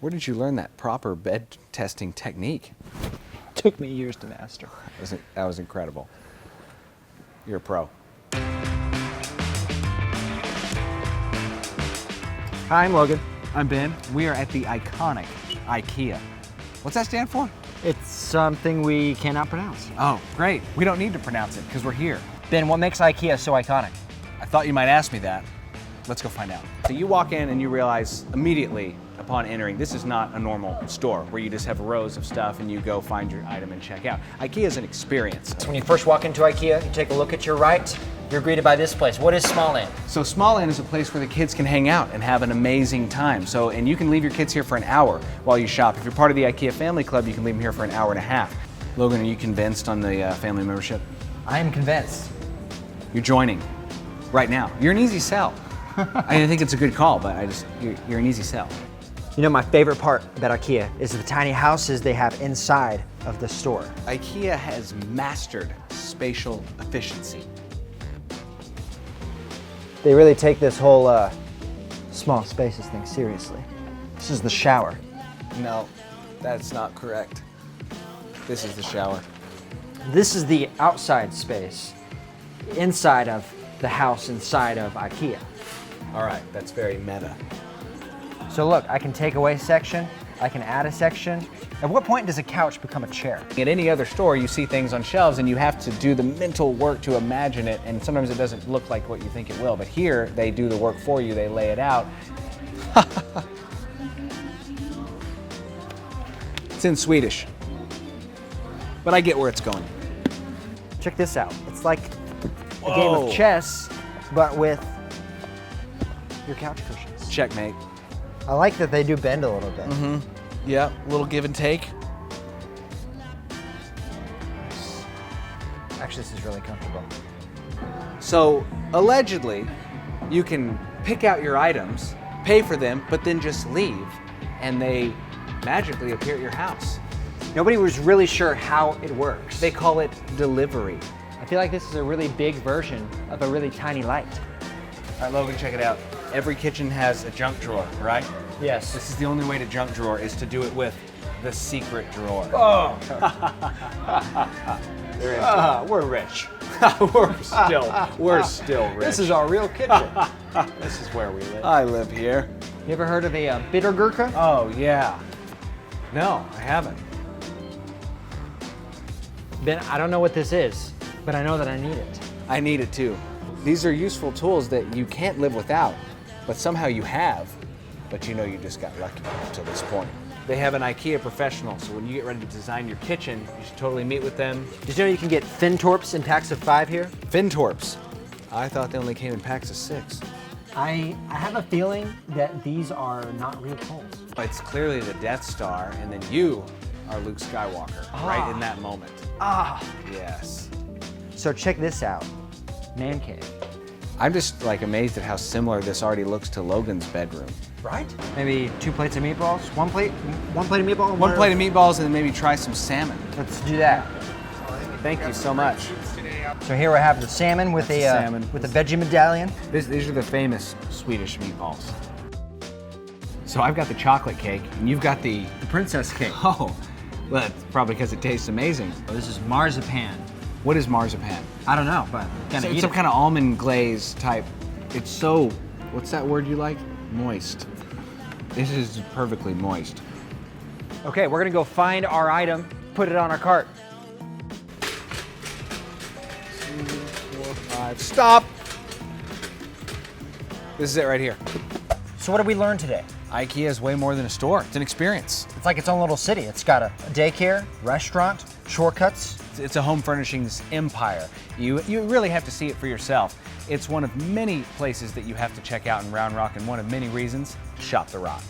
Where did you learn that proper bed testing technique? Took me years to master. That was incredible. You're a pro. Hi, I'm Logan. I'm Ben. We are at the iconic Ikea. What's that stand for? It's something we cannot pronounce. Oh, great. We don't need to pronounce it because we're here. Ben, what makes IKEA so iconic? I thought you might ask me that. Let's go find out. So you walk in and you realize immediately upon entering, this is not a normal store where you just have rows of stuff and you go find your item and check out. IKEA is an experience. So when you first walk into IKEA, you take a look at your right, you're greeted by this place. What is Small Inn? So Small Inn is a place where the kids can hang out and have an amazing time. And you can leave your kids here for an hour while you shop. If you're part of the IKEA Family Club, you can leave them here for an hour and a half. Logan, are you convinced on the family membership? I am convinced. You're joining right now. You're an easy sell. I think it's a good call, but you're an easy sell. You know, my favorite part about IKEA is the tiny houses they have inside of the store. IKEA has mastered spatial efficiency. They really take this whole small spaces thing seriously. This is the shower. No, that's not correct. This is the shower. This is the outside space, inside of the house, inside of IKEA. All right, that's very meta. So look, I can take away a section, I can add a section. At what point does a couch become a chair? At any other store, you see things on shelves and you have to do the mental work to imagine it, and sometimes it doesn't look like what you think it will. But here, they do the work for you, they lay it out. It's in Swedish, but I get where it's going. Check this out. It's like a game of chess, but with your couch cushions. Checkmate. I like that they do bend a little bit. Mm-hmm. Yeah, a little give and take. Actually, this is really comfortable. So, allegedly, you can pick out your items, pay for them, but then just leave, and they magically appear at your house. Nobody was really sure how it works. They call it delivery. I feel like this is a really big version of a really tiny light. All right, Logan, check it out. Every kitchen has a junk drawer, right? Yes. This is the only way to junk drawer is to do it with the secret drawer. Oh! We're rich. we're still rich. This is our real kitchen. This is where we live. I live here. You ever heard of a bitter gurkha? Oh, yeah. No, I haven't. Ben, I don't know what this is, but I know that I need it. I need it too. These are useful tools that you can't live without, but somehow you have, but you know you just got lucky until this point. They have an IKEA professional, so when you get ready to design your kitchen, you should totally meet with them. Did you know you can get Fintorps in packs of 5 here? Fintorps. I thought they only came in packs of 6. I have a feeling that these are not real poles. It's clearly the Death Star, and then you are Luke Skywalker, right in that moment. Yes. So check this out. Man cave. I'm just amazed at how similar this already looks to Logan's bedroom. Right? Maybe 2 plates of meatballs? One plate of meatball? One plate of meatballs and then maybe try some salmon. Let's do that. Thank you so much. So here we have the salmon with a veggie medallion. These are the famous Swedish meatballs. So I've got the chocolate cake and you've got the princess cake. Oh, well, that's probably because it tastes amazing. Oh, this is marzipan. What is marzipan? I don't know, but it's some kind of almond glaze type. It's so, what's that word you like? Moist. This is perfectly moist. Okay, we're gonna go find our item, put it on our cart. 2, 4, 5, stop! This is it right here. So what did we learn today? IKEA is way more than a store. It's an experience. It's like its own little city. It's got a daycare, restaurant, shortcuts. It's a home furnishings empire. You really have to see it for yourself. It's one of many places that you have to check out in Round Rock, and one of many reasons to shop the Rock.